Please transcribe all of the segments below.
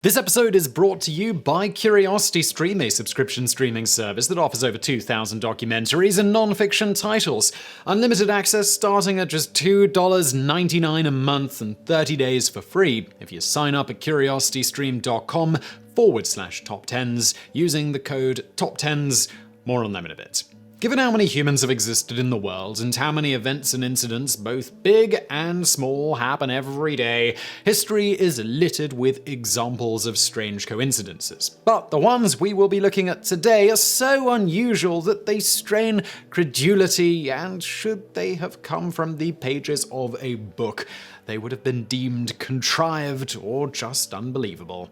This episode is brought to you by CuriosityStream, a subscription streaming service that offers over 2,000 documentaries and non-fiction titles. Unlimited access starting at just $2.99 a month and 30 days for free if you sign up at curiositystream.com/top10s using the code TOP10s. More on them in a bit. Given how many humans have existed in the world and how many events and incidents, both big and small, happen every day, history is littered with examples of strange coincidences. But the ones we will be looking at today are so unusual that they strain credulity, and should they have come from the pages of a book, they would have been deemed contrived or just unbelievable.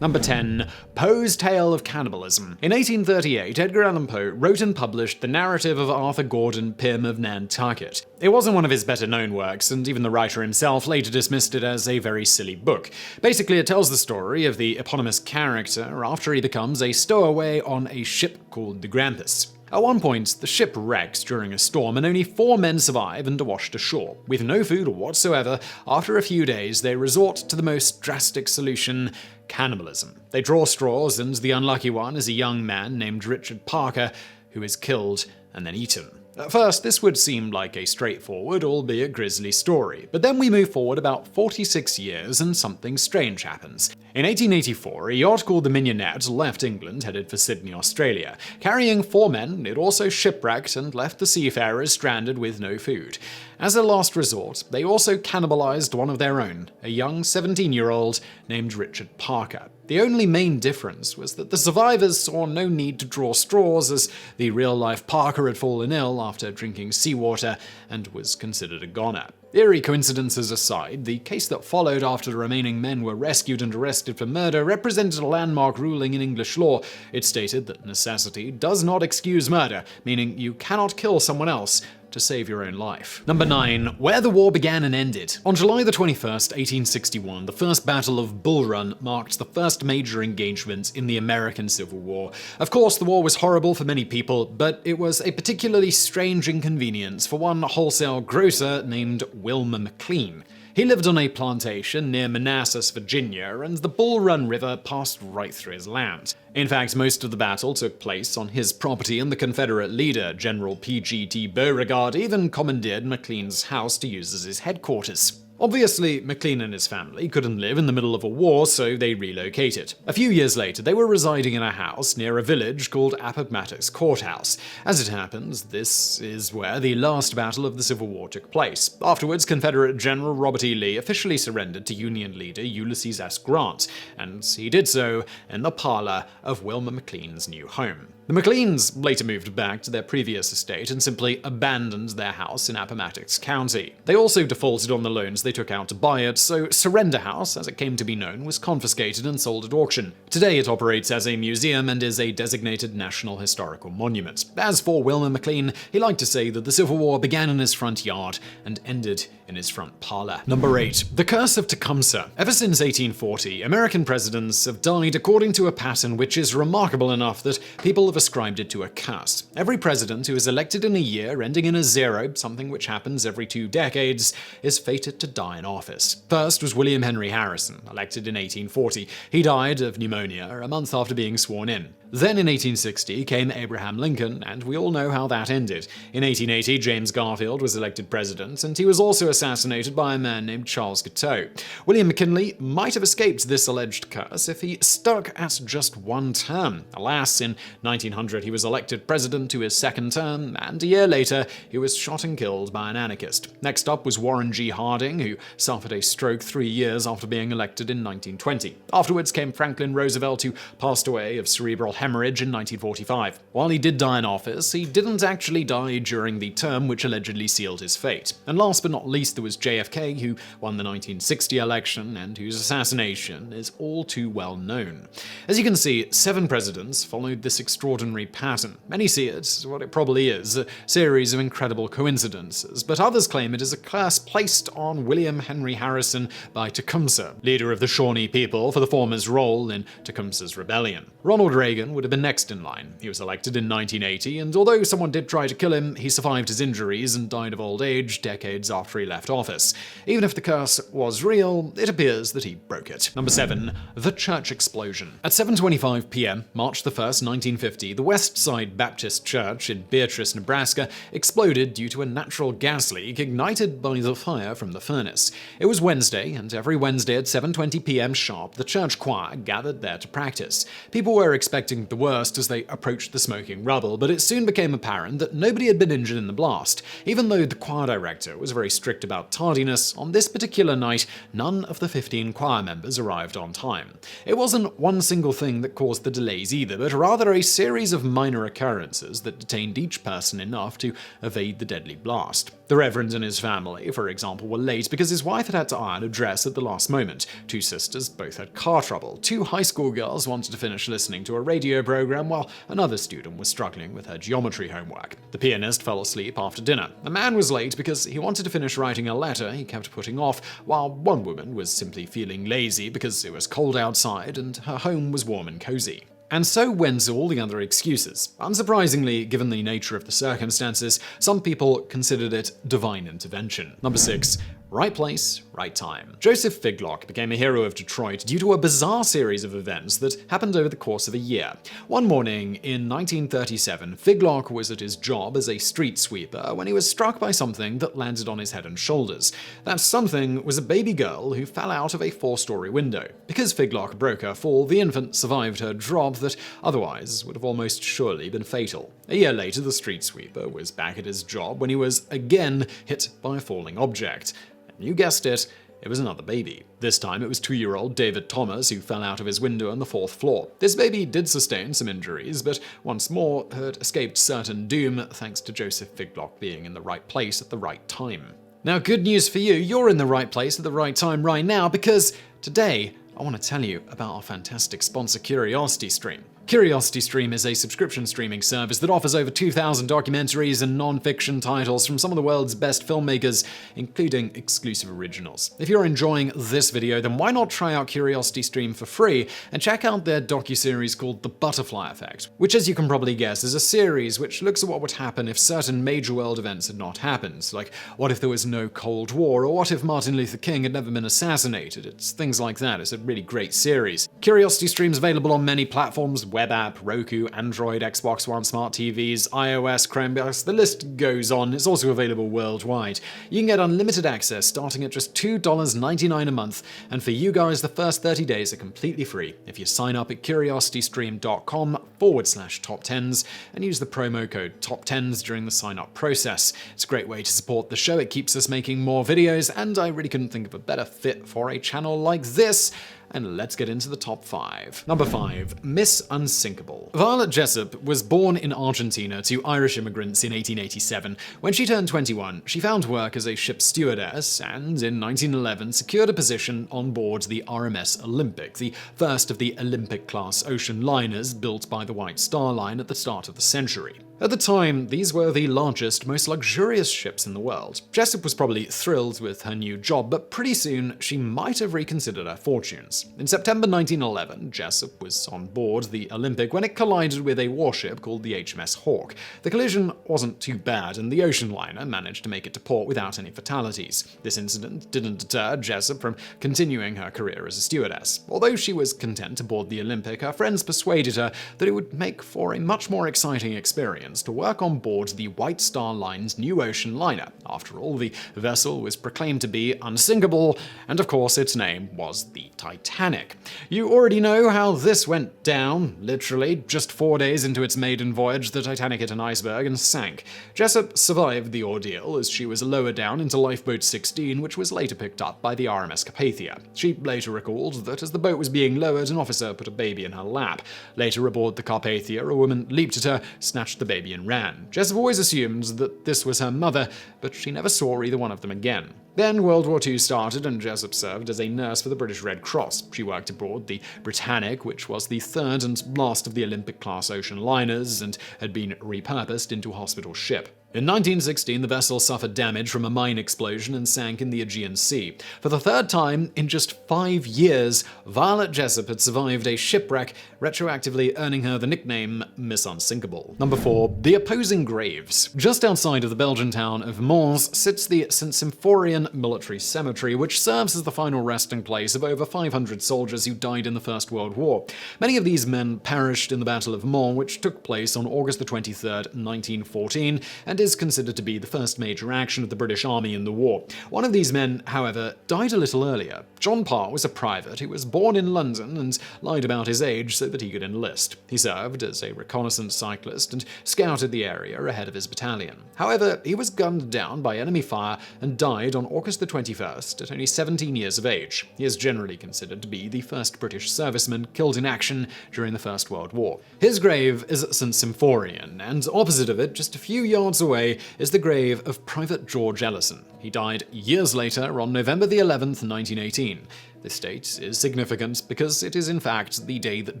Number 10. Poe's Tale of Cannibalism. In 1838, Edgar Allan Poe wrote and published the narrative of Arthur Gordon Pym of Nantucket. It wasn't one of his better-known works, and even the writer himself later dismissed it as a very silly book. Basically, it tells the story of the eponymous character after he becomes a stowaway on a ship called the Grampus. At one point, the ship wrecks during a storm and only 4 men survive and are washed ashore. With no food whatsoever, after a few days, they resort to the most drastic solution: cannibalism. They draw straws, and the unlucky one is a young man named Richard Parker, who is killed and then eaten. At first, this would seem like a straightforward, albeit grisly story, but then we move forward about 46 years and something strange happens. In 1884, a yacht called the Mignonette left England, headed for Sydney, Australia. Carrying 4 men, it also shipwrecked and left the seafarers stranded with no food. As a last resort, they also cannibalized one of their own, a young 17-year-old named Richard Parker. The only main difference was that the survivors saw no need to draw straws, as the real-life Parker had fallen ill after drinking seawater and was considered a goner. Eerie coincidences aside, the case that followed after the remaining men were rescued and arrested for murder represented a landmark ruling in English law. It stated that necessity does not excuse murder, meaning you cannot kill someone else to save your own life. Number 9. Where the war began and ended. On July the 21st, 1861, the First Battle of Bull Run marked the first major engagement in the American Civil War. Of course, the war was horrible for many people, but it was a particularly strange inconvenience for one wholesale grocer named Wilmer McLean. He lived on a plantation near Manassas, Virginia, and the Bull Run River passed right through his land. In fact, most of the battle took place on his property, and the Confederate leader, General P.G.T. Beauregard, even commandeered McLean's house to use as his headquarters. Obviously, McLean and his family couldn't live in the middle of a war, so they relocated. A few years later, they were residing in a house near a village called Appomattox Courthouse. As it happens, this is where the last battle of the Civil War took place. Afterwards, Confederate General Robert E. Lee officially surrendered to Union leader Ulysses S. Grant, and he did so in the parlor of Wilmer McLean's new home. The McLeans later moved back to their previous estate and simply abandoned their house in Appomattox County. They also defaulted on the loans they took out to buy it, so Surrender House, as it came to be known, was confiscated and sold at auction. Today it operates as a museum and is a designated National Historical Monument. As for Wilmer McLean, he liked to say that the Civil War began in his front yard and ended in his front parlor. Number 8. The Curse of Tecumseh. Ever since 1840, American presidents have died according to a pattern which is remarkable enough that people have ascribed it to a curse. Every president who is elected in a year ending in a 0, something which happens every 2 decades, is fated to die in office. First was William Henry Harrison, elected in 1840. He died of pneumonia a month after being sworn in. Then in 1860 came Abraham Lincoln, and we all know how that ended. In 1880, James Garfield was elected president, and he was also assassinated by a man named Charles Guiteau. William McKinley might have escaped this alleged curse if he stuck at just 1 term. Alas, in 1900 he was elected president to his 2nd term, and a year later he was shot and killed by an anarchist. Next up was Warren G. Harding, who suffered a stroke 3 years after being elected in 1920. Afterwards came Franklin Roosevelt, who passed away of cerebral hemorrhage in 1945. While he did die in office, he didn't actually die during the term which allegedly sealed his fate. And last but not least, there was JFK, who won the 1960 election and whose assassination is all too well known. As you can see, 7 presidents followed this extraordinary pattern. Many see it, what it probably is, a series of incredible coincidences, but others claim it is a curse placed on William Henry Harrison by Tecumseh, leader of the Shawnee people, for the former's role in Tecumseh's rebellion. Ronald Reagan would have been next in line. He was elected in 1980, and although someone did try to kill him, he survived his injuries and died of old age decades after he left office. Even if the curse was real, it appears that he broke it. Number 7. The church explosion. At 7:25 p.m., March 1st, 1950, the West Side Baptist Church in Beatrice, Nebraska, exploded due to a natural gas leak ignited by the fire from the furnace. It was Wednesday, and every Wednesday at 7:20 p.m. sharp, the church choir gathered there to practice. People were expecting the worst as they approached the smoking rubble, but it soon became apparent that nobody had been injured in the blast. Even though the choir director was very strict about tardiness, on this particular night, none of the 15 choir members arrived on time. It wasn't one single thing that caused the delays either, but rather a series of minor occurrences that detained each person enough to evade the deadly blast. The Reverend and his family, for example, were late because his wife had to iron a dress at the last moment. 2 sisters both had car trouble. 2 high school girls wanted to finish listening to a radio program while another student was struggling with her geometry homework. The pianist fell asleep after dinner. A man was late because he wanted to finish writing a letter he kept putting off, while one woman was simply feeling lazy because it was cold outside and her home was warm and cozy. And so went all the other excuses. Unsurprisingly, given the nature of the circumstances, some people considered it divine intervention. Number 6. Right place, right time. Joseph Figlock became a hero of Detroit due to a bizarre series of events that happened over the course of a year. One morning in 1937, Figlock was at his job as a street sweeper when he was struck by something that landed on his head and shoulders. That something was a baby girl who fell out of a 4-story window. Because Figlock broke her fall, the infant survived her drop that otherwise would have almost surely been fatal. A year later, the street sweeper was back at his job when he was again hit by a falling object. You guessed it, it was another baby. This time it was 2-year-old David Thomas who fell out of his window on the 4th floor. This baby did sustain some injuries, but once more had escaped certain doom thanks to Joseph Figlock being in the right place at the right time. Now, good news for you, you're in the right place at the right time right now, because today I want to tell you about our fantastic sponsor, CuriosityStream. CuriosityStream is a subscription streaming service that offers over 2,000 documentaries and non-fiction titles from some of the world's best filmmakers, including exclusive originals. If you're enjoying this video, then why not try out CuriosityStream for free and check out their docuseries called The Butterfly Effect, which, as you can probably guess, is a series which looks at what would happen if certain major world events had not happened. Like, what if there was no Cold War, or what if Martin Luther King had never been assassinated? It's things like that. It's a really great series. CuriosityStream is available on many platforms: web app, Roku, Android, Xbox One smart TVs, iOS, Chromebooks, the list goes on. It's also available worldwide. You can get unlimited access starting at just $2.99 a month, and for you guys, the first 30 days are completely free if you sign up at curiositystream.com/top10s and use the promo code TOP10s during the sign-up process. It's a great way to support the show. It keeps us making more videos, and I really couldn't think of a better fit for a channel like this. And let's get into the top 5. Number 5. Miss Unsinkable. Violet Jessop was born in Argentina to Irish immigrants in 1887. When she turned 21, she found work as a ship stewardess and, in 1911, secured a position on board the RMS Olympic, the first of the Olympic-class ocean liners built by the White Star Line at the start of the century. At the time, these were the largest, most luxurious ships in the world. Jessop was probably thrilled with her new job, but pretty soon she might have reconsidered her fortunes. In September 1911, Jessop was on board the Olympic when it collided with a warship called the HMS Hawke. The collision wasn't too bad, and the ocean liner managed to make it to port without any fatalities. This incident didn't deter Jessop from continuing her career as a stewardess. Although she was content to board the Olympic, her friends persuaded her that it would make for a much more exciting experience to work on board the White Star Line's new ocean liner. After all, the vessel was proclaimed to be unsinkable, and of course its name was the Titanic. You already know how this went down. Literally, just 4 days into its maiden voyage, the Titanic hit an iceberg and sank. Jessop survived the ordeal as she was lowered down into Lifeboat 16, which was later picked up by the RMS Carpathia. She later recalled that as the boat was being lowered, an officer put a baby in her lap. Later aboard the Carpathia, a woman leaped at her, snatched the baby and ran. Jessop always assumed that this was her mother, but she never saw either one of them again. Then World War II started, and Jessop served as a nurse for the British Red Cross. She worked aboard the Britannic, which was the third and last of the Olympic-class ocean liners and had been repurposed into a hospital ship. In 1916, the vessel suffered damage from a mine explosion and sank in the Aegean Sea. For the third time in just 5 years, Violet Jessop had survived a shipwreck, retroactively earning her the nickname Miss Unsinkable. Number 4. The Opposing Graves. Just outside of the Belgian town of Mons sits the St. Symphorien Military Cemetery, which serves as the final resting place of over 500 soldiers who died in the First World War. Many of these men perished in the Battle of Mons, which took place on August 23, 1914, and is considered to be the first major action of the British Army in the war. One of these men, however, died a little earlier. John Parr was a private who was born in London and lied about his age so that he could enlist. He served as a reconnaissance cyclist and scouted the area ahead of his battalion. However, he was gunned down by enemy fire and died on August 21st at only 17 years of age. He is generally considered to be the first British serviceman killed in action during the First World War. His grave is at St. Symphorien, and opposite of it, just a few yards away, is the grave of Private George Ellison. He died years later on November 11th, 1918. This date is significant because it is in fact the day that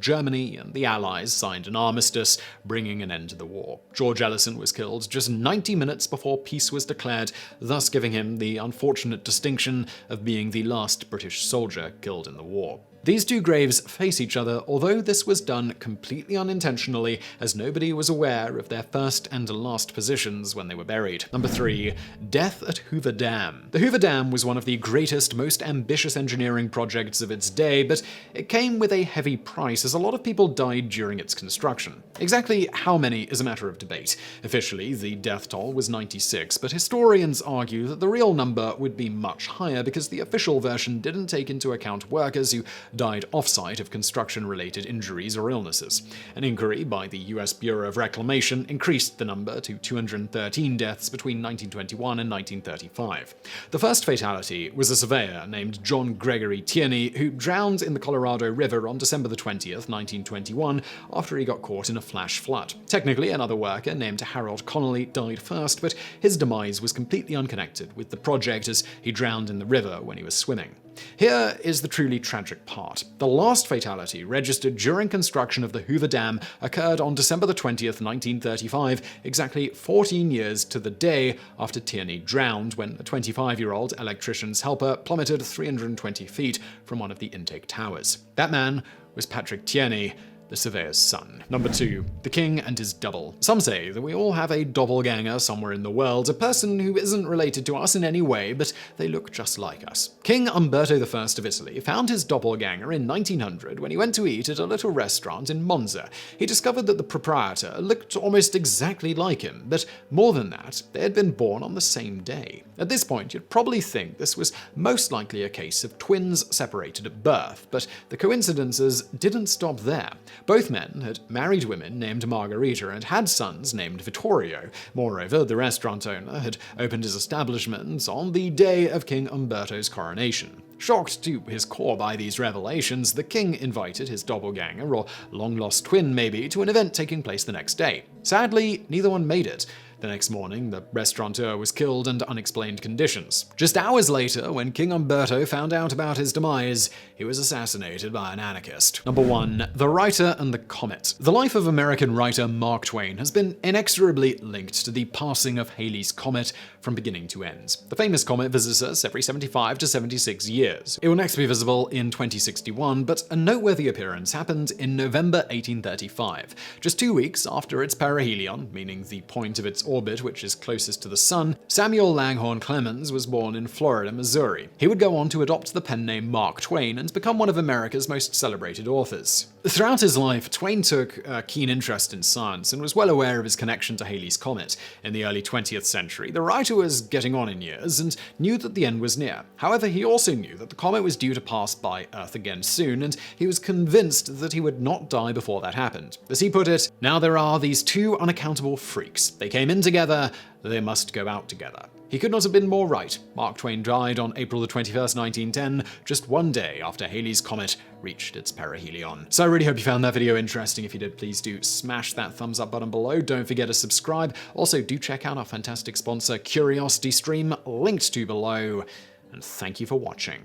Germany and the Allies signed an armistice, bringing an end to the war. George Ellison was killed just 90 minutes before peace was declared, thus giving him the unfortunate distinction of being the last British soldier killed in the war. These two graves face each other, although this was done completely unintentionally, as nobody was aware of their first and last positions when they were buried. Number 3. Death at Hoover Dam. The Hoover Dam was one of the greatest, most ambitious engineering projects of its day, but it came with a heavy price as a lot of people died during its construction. Exactly how many is a matter of debate. Officially, the death toll was 96, but historians argue that the real number would be much higher because the official version didn't take into account workers who died off-site of construction-related injuries or illnesses. An inquiry by the US Bureau of Reclamation increased the number to 213 deaths between 1921 and 1935. The first fatality was a surveyor named John Gregory Tierney, who drowned in the Colorado River on December 20th, 1921, after he got caught in a flash flood. Technically, another worker named Harold Connolly died first, but his demise was completely unconnected with the project as he drowned in the river when he was swimming. Here is the truly tragic part. The last fatality registered during construction of the Hoover Dam occurred on December 20th, 1935, exactly 14 years to the day after Tierney drowned when a 25-year-old electrician's helper plummeted 320 feet from one of the intake towers. That man was Patrick Tierney, the surveyor's son. Number 2. The King and his double. Some say that we all have a doppelganger somewhere in the world, a person who isn't related to us in any way, but they look just like us. King Umberto I of Italy found his doppelganger in 1900 when he went to eat at a little restaurant in Monza. He discovered that the proprietor looked almost exactly like him, but more than that, they had been born on the same day. At this point, you'd probably think this was most likely a case of twins separated at birth, but the coincidences didn't stop there. Both men had married women named Margarita and had sons named Vittorio. Moreover, the restaurant owner had opened his establishment on the day of King Umberto's coronation. Shocked to his core by these revelations, the king invited his doppelganger, or long-lost twin maybe, to an event taking place the next day. Sadly, neither one made it. The next morning, the restaurateur was killed under unexplained conditions. Just hours later, when King Umberto found out about his demise, he was assassinated by an anarchist. Number 1. The Writer and the Comet. The life of American writer Mark Twain has been inexorably linked to the passing of Halley's Comet from beginning to end. The famous comet visits us every 75 to 76 years. It will next be visible in 2061, but a noteworthy appearance happened in November 1835. Just 2 weeks after its perihelion, meaning the point of its orbit which is closest to the sun, Samuel Langhorne Clemens was born in Florida, Missouri. He would go on to adopt the pen name Mark Twain and become one of America's most celebrated authors. Throughout his life, Twain took a keen interest in science and was well aware of his connection to Halley's Comet. In the early 20th century, the writer was getting on in years and knew that the end was near. However, he also knew that the comet was due to pass by Earth again soon, and he was convinced that he would not die before that happened. As he put it, "Now there are these two unaccountable freaks. They came in together, they must go out together." He could not have been more right. Mark Twain died on April 21st, 1910, just one day after Halley's Comet reached its perihelion. So I really hope you found that video interesting. If you did, please do smash that thumbs up button below. Don't forget to subscribe. Also, do check out our fantastic sponsor, CuriosityStream, linked to below. And thank you for watching.